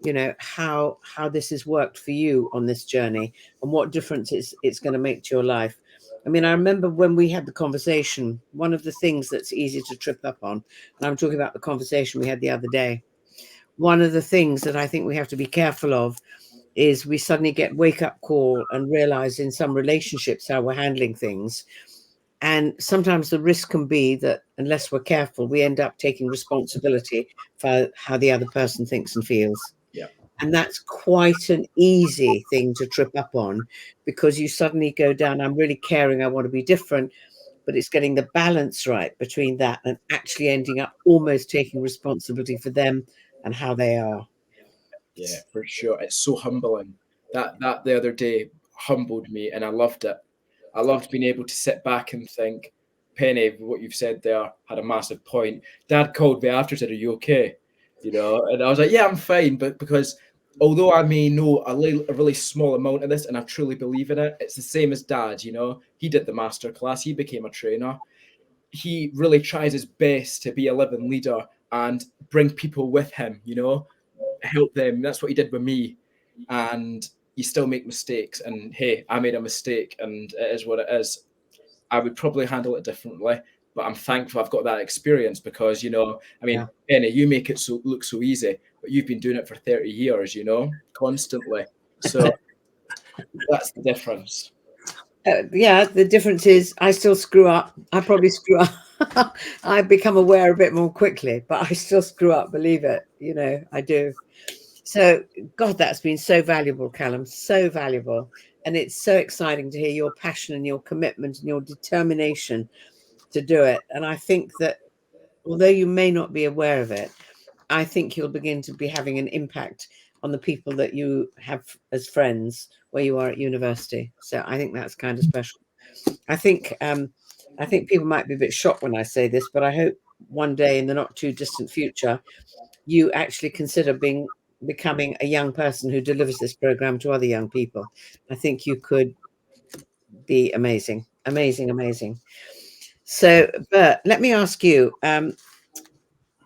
you know, how this has worked for you on this journey and what difference it's going to make to your life. I mean, I remember when we had the conversation, one of the things that's easy to trip up on, and I'm talking about the conversation we had the other day, one of the things that I think we have to be careful of is we suddenly get wake-up call and realize in some relationships how we're handling things. And sometimes the risk can be that unless we're careful, we end up taking responsibility for how the other person thinks and feels. Yeah. And that's quite an easy thing to trip up on, because you suddenly go down, I'm really caring, I want to be different, but it's getting the balance right between that and actually ending up almost taking responsibility for them and how they are. Yeah, for sure. It's so humbling. That the other day humbled me, and I loved it. I loved being able to sit back and think, Penny, what you've said there had a massive point. Dad called me after, said, "Are you okay?" You know, and I was like, "Yeah, I'm fine." But because although I may know a really small amount of this, and I truly believe in it, it's the same as Dad. You know, he did the master class, he became a trainer. He really tries his best to be a living leader and bring people with him. You know, help them. That's what he did with me. And you still make mistakes. And hey, I made a mistake, and it is what it is. I would probably handle it differently, but I'm thankful I've got that experience because, you know, I mean, Yeah. Penny, you make it look so easy, but you've been doing it for 30 years, you know, constantly. So that's the difference. Yeah, the difference is I still screw up. I probably screw up. I become aware a bit more quickly, but I still screw up, believe it. You know, I do. So, God, that's been so valuable, Callum, so valuable. And it's so exciting to hear your passion and your commitment and your determination to do it. And I think that although you may not be aware of it, I think you'll begin to be having an impact on the people that you have as friends where you are at university. So I think that's kind of special. I think people might be a bit shocked when I say this, but I hope one day in the not too distant future, you actually consider becoming a young person who delivers this program to other young people. I think you could be amazing, amazing, amazing. So, Bert, let me ask you,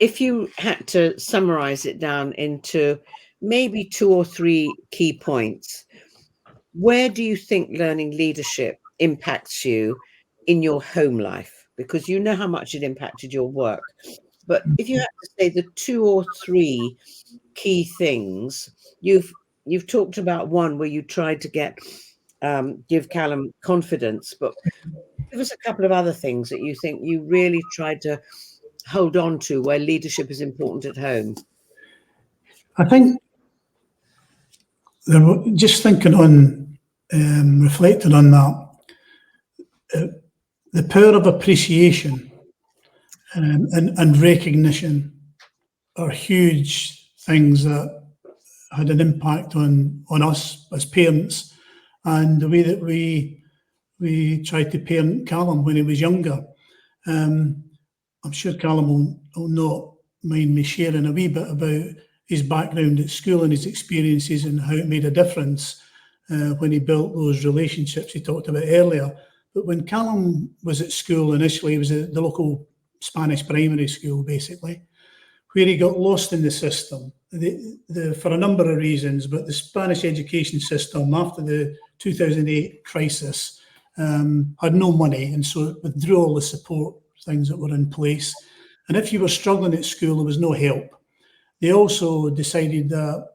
if you had to summarize it down into maybe 2 or 3 key points, where do you think learning leadership impacts you in your home life? Because you know how much it impacted your work. But if you had to say the 2 or 3 key things, you've talked about one where you tried to give Callum confidence, but give us a couple of other things that you think you really tried to hold on to where leadership is important at home. I think just thinking on, reflecting on that, the power of appreciation and recognition are huge things that had an impact on us as parents, and the way that we tried to parent Callum when he was younger. I'm sure Callum will not mind me sharing a wee bit about his background at school and his experiences and how it made a difference when he built those relationships he talked about earlier. But when Callum was at school initially, he was at the local Spanish primary school, basically, where he got lost in the system for a number of reasons. But the Spanish education system, after the 2008 crisis, had no money, and so it withdrew all the support things that were in place. And if you were struggling at school, there was no help. They also decided that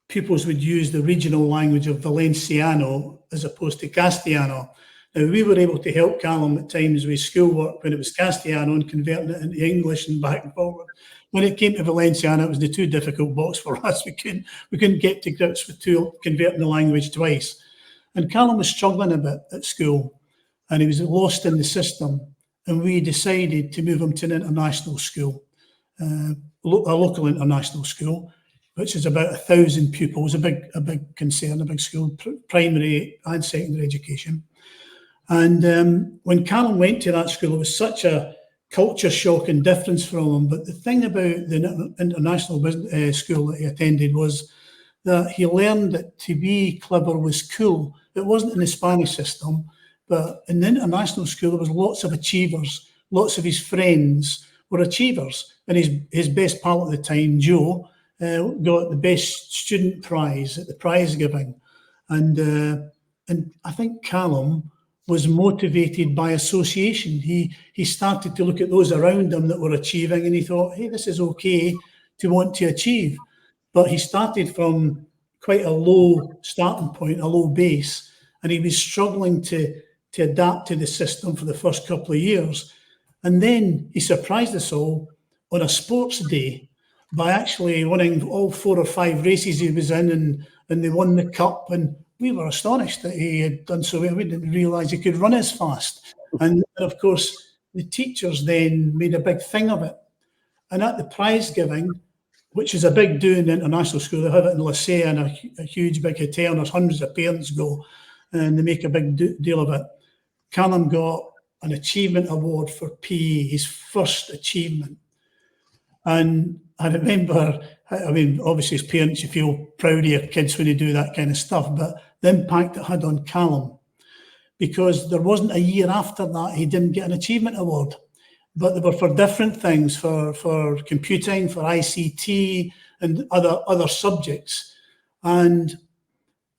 pupils would use the regional language of Valenciano as opposed to Castellano. Now, we were able to help Callum at times with schoolwork when it was Castellano and converting it into English and back and forward. When it came to Valenciano, it was the too difficult box for us. We couldn't get to grips with converting the language twice. And Callum was struggling a bit at school, and he was lost in the system. And we decided to move him to an international school, a local international school, which is about 1,000 pupils, a big concern, a big school, primary and secondary education. And when Callum went to that school, it was such a culture shock and difference from him. But the thing about the international school that he attended was that he learned that to be clever was cool. It wasn't in the Spanish system, but in the international school, there was lots of achievers. Lots of his friends were achievers. And his best pal at the time, Joe, got the best student prize at the prize giving. And I think Callum was motivated by association. He started to look at those around him that were achieving, and he thought, hey, this is okay to want to achieve. But he started from quite a low starting point, a low base, and he was struggling to to adapt to the system for the first couple of years. And then he surprised us all on a sports day by actually winning all 4 or 5 races he was in, and they won the cup. And we were astonished that he had done so well. We didn't realise he could run as fast. And of course, the teachers then made a big thing of it. And at the prize giving, which is a big do in the international school, they have it in Lycée in a huge big hotel, and there's hundreds of parents go, and they make a big deal of it. Callum got an achievement award for PE, his first achievement. And I remember, I mean, obviously as parents, you feel proud of your kids when you do that kind of stuff, but the impact it had on Callum, because there wasn't a year after that he didn't get an achievement award, but they were for different things, for computing, for ICT and other subjects. And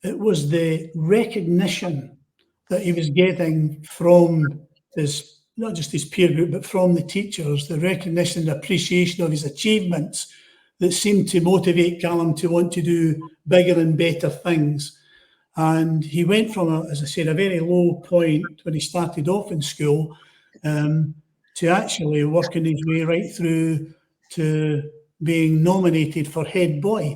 it was the recognition that he was getting from his, not just his peer group, but from the teachers, the recognition and appreciation of his achievements that seemed to motivate Callum to want to do bigger and better things. And he went from, as I said, a very low point when he started off in school to actually working his way right through to being nominated for head boy.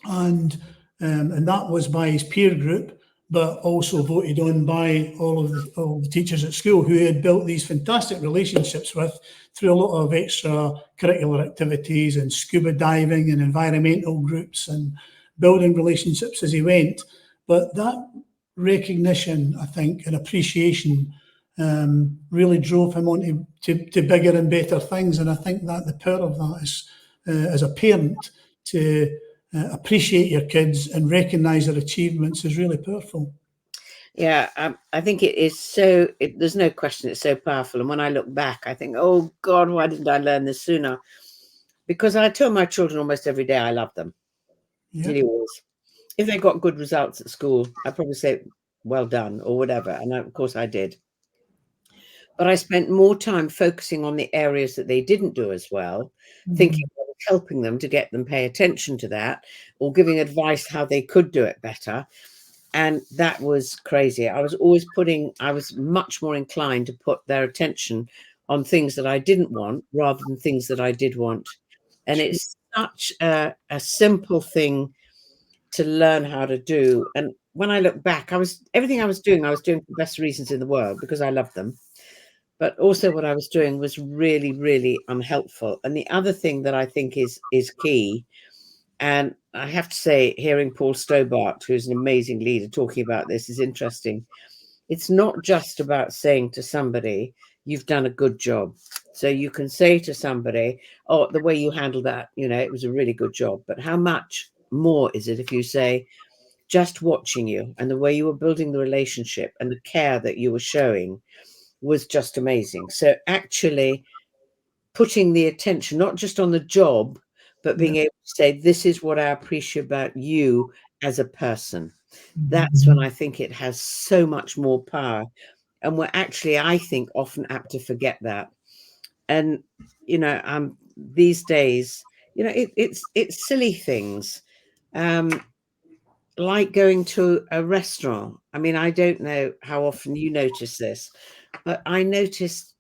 And that was by his peer group, but also voted on by all of the teachers at school, who had built these fantastic relationships with through a lot of extra curricular activities and scuba diving and environmental groups and building relationships as he went. But that recognition, I think, and appreciation really drove him on to bigger and better things. And I think that the power of that is, as a parent, to appreciate your kids and recognise their achievements is really powerful. Yeah, I think it is so, there's no question it's so powerful. And when I look back, I think, oh God, why didn't I learn this sooner? Because I tell my children almost every day I love them. Yeah. Really always. If they got good results at school, I'd probably say, well done, or whatever. And of course I did. But I spent more time focusing on the areas that they didn't do as well, thinking I was helping them to get them pay attention to that, or giving advice how they could do it better. And that was crazy. I was much more inclined to put their attention on things that I didn't want rather than things that I did want. And it's such a simple thing to learn how to do. And when I look back, everything I was doing for the best reasons in the world, because I loved them. But also what I was doing was really, really unhelpful. And the other thing that I think is key, and I have to say, hearing Paul Stobart, who's an amazing leader, talking about this is interesting. It's not just about saying to somebody, you've done a good job. So you can say to somebody, oh, the way you handled that, it was a really good job. But how much more is it if you say, just watching you and the way you were building the relationship and the care that you were showing was just amazing. So actually putting the attention, not just on the job, but being able to say, this is what I appreciate about you as a person. That's when I think it has so much more power. And we're actually, I think, often apt to forget that. And, these days, it's silly things. Like going to a restaurant. I mean, I don't know how often you notice this, but I noticed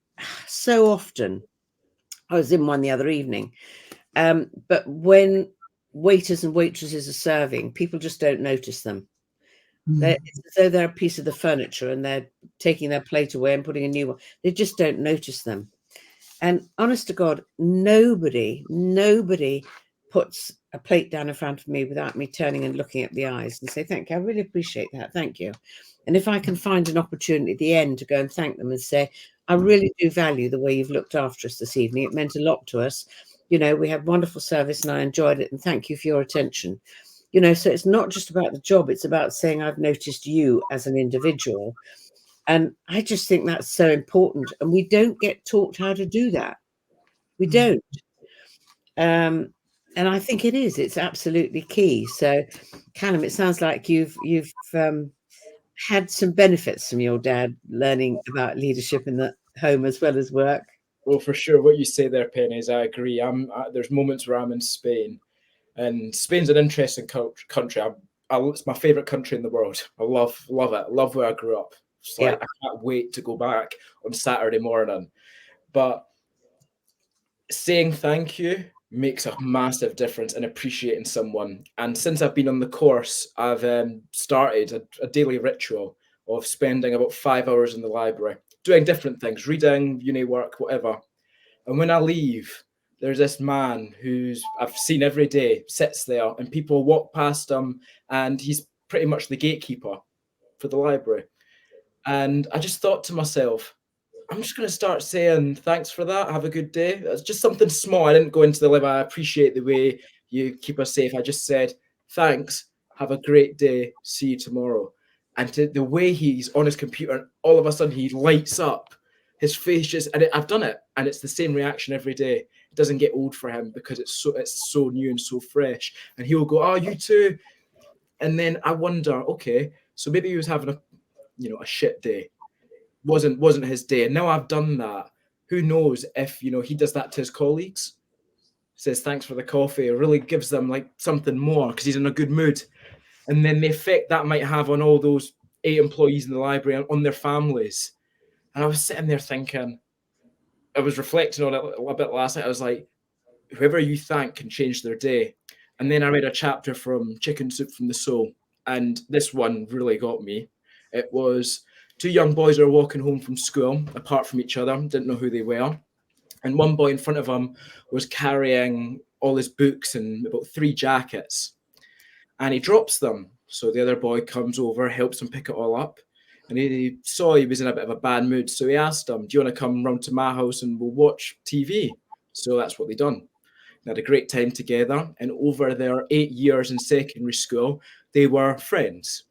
so often, I was in one the other evening, but when waiters and waitresses are serving, people just don't notice them. It's as though they're a piece of the furniture and they're taking their plate away and putting a new one. They just don't notice them. And honest to God, nobody puts a plate down in front of me without me turning and looking at the eyes and say, thank you, I really appreciate that, thank you. And if I can find an opportunity at the end to go and thank them and say, I really do value the way you've looked after us this evening. It meant a lot to us. We had wonderful service and I enjoyed it. And thank you for your attention. So it's not just about the job. It's about saying, I've noticed you as an individual. And I just think that's so important. And we don't get taught how to do that. We don't. And I think it's absolutely key. So Callum, it sounds like you've had some benefits from your dad learning about leadership in the home as well as work. Well, for sure. What you say there, Penny, is I agree. There's moments where I'm in Spain, and Spain's an interesting country. It's my favorite country in the world. I love it. I love where I grew up. It's like, I can't wait to go back on Saturday morning. But saying thank you makes a massive difference in appreciating someone. And since I've been on the course, I've started a daily ritual of spending about 5 hours in the library, doing different things, reading, uni work, whatever. And when I leave, there's this man who's I've seen every day, sits there, and people walk past him, and he's pretty much the gatekeeper for the library. And I just thought to myself, I'm just going to start saying thanks for that. Have a good day. It's just something small. I didn't go into the level. I appreciate the way you keep us safe. I just said thanks. Have a great day. See you tomorrow. And the way he's on his computer, all of a sudden he lights up. His face just, and I've done it, and it's the same reaction every day. It doesn't get old for him because it's so new and so fresh. And he'll go, "Oh, you too." And then I wonder, okay, so maybe he was having a shit day. Wasn't his day. And now I've done that. Who knows if he does that to his colleagues? Says thanks for the coffee. It really gives them like something more because he's in a good mood. And then the effect that might have on all those 8 employees in the library and on their families. And I was sitting there thinking, I was reflecting on it a bit last night. I was like, whoever you thank can change their day. And then I read a chapter from Chicken Soup from the Soul. And this one really got me. It was 2 young boys are walking home from school, apart from each other, didn't know who they were. And one boy in front of him was carrying all his books and about 3 jackets. And he drops them. So the other boy comes over, helps him pick it all up. And he saw he was in a bit of a bad mood. So he asked him, "Do you want to come round to my house and we'll watch TV?" So that's what they done. They had a great time together. And over their 8 years in secondary school, they were friends.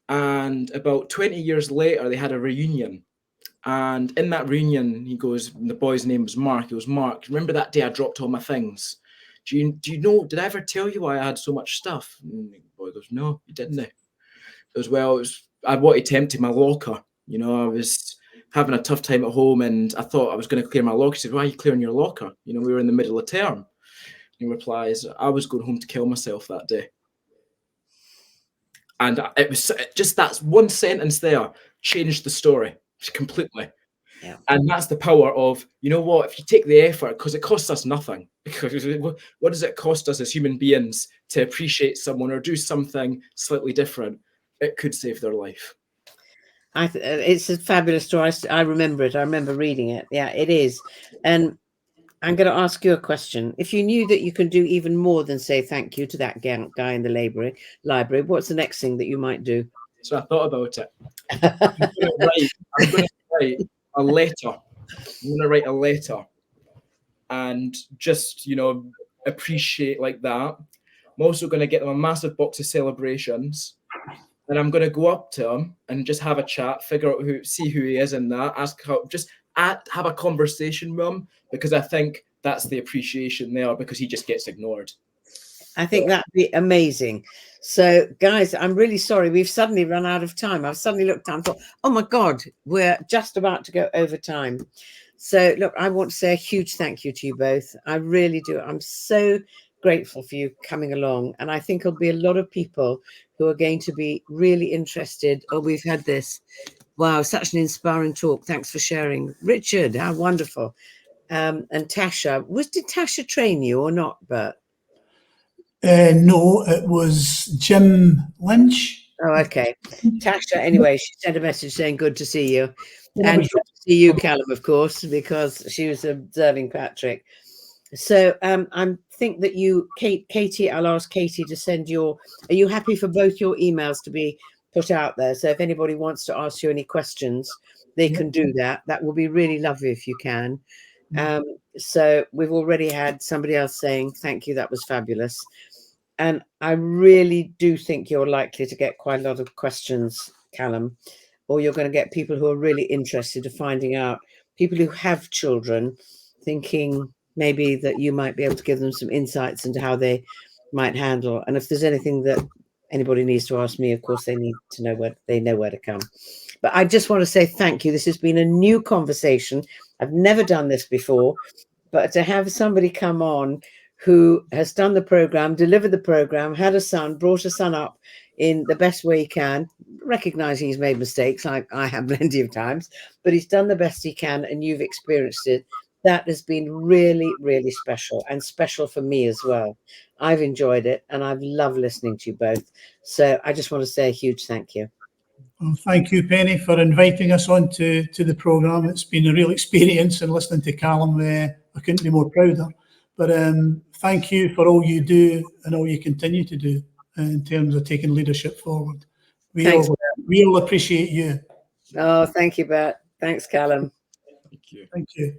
And about 20 years later, they had a reunion. And in that reunion, he goes, the boy's name was Mark. He goes, "Mark, remember that day I dropped all my things? Do you know, did I ever tell you why I had so much stuff?" And the boy goes, "No, you didn't." He goes, "Well, I wanted to empty my locker. I was having a tough time at home and I thought I was going to clear my locker." He said, "Why are you clearing your locker? We were in the middle of term." He replies, "I was going home to kill myself that day." And it was just that one sentence there changed the story completely. Yeah. And that's the power of, if you take the effort, because it costs us nothing. Because what does it cost us as human beings to appreciate someone or do something slightly different? It could save their life. It's a fabulous story. I remember it. I remember reading it. Yeah, it is. And I'm going to ask you a question. If you knew that you can do even more than say thank you to that guy in the library, what's the next thing that you might do? So I thought about it. I'm going to write a letter. I'm going to write a letter and just, appreciate like that. I'm also going to get them a massive box of celebrations. And I'm going to go up to him and just have a chat, figure out see who he is in that, have a conversation with him, because I think that's the appreciation there, because he just gets ignored. I think that'd be amazing. So, guys, I'm really sorry. We've suddenly run out of time. I've suddenly looked down and thought, oh, my God, we're just about to go over time. So, look, I want to say a huge thank you to you both. I really do. I'm so grateful for you coming along. And I think there'll be a lot of people who are going to be really interested. Oh, we've had this. Wow, such an inspiring talk. Thanks for sharing. Richard, how wonderful. And Tasha. Did Tasha train you or not, Bert? No, it was Jim Lynch. Oh, okay. Tasha, anyway, she sent a message saying good to see you. And good to see you, Callum, of course, because she was observing Patrick. So I think that Katie, I'll ask Katie to send are you happy for both your emails to be put out there? So if anybody wants to ask you any questions, they can do that. That will be really lovely if you can. So we've already had somebody else saying, thank you, that was fabulous. And I really do think you're likely to get quite a lot of questions, Callum, or you're going to get people who are really interested in finding out, people who have children, thinking maybe that you might be able to give them some insights into how they might handle. And if there's anything that anybody needs to ask me, of course, they need to know where to come. But I just want to say thank you. This has been a new conversation. I've never done this before, but to have somebody come on who has done the program, delivered the program, had a son, brought a son up in the best way he can, recognizing he's made mistakes, like I have plenty of times, but he's done the best he can, and you've experienced it. That has been really, really special, and special for me as well. I've enjoyed it, and I've loved listening to you both. So I just want to say a huge thank you. Well, thank you, Penny, for inviting us on to the programme. It's been a real experience, and listening to Callum, I couldn't be more prouder. But thank you for all you do and all you continue to do in terms of taking leadership forward. We all appreciate you. Oh, thank you, Bert. Thanks, Callum. Thank you. Thank you.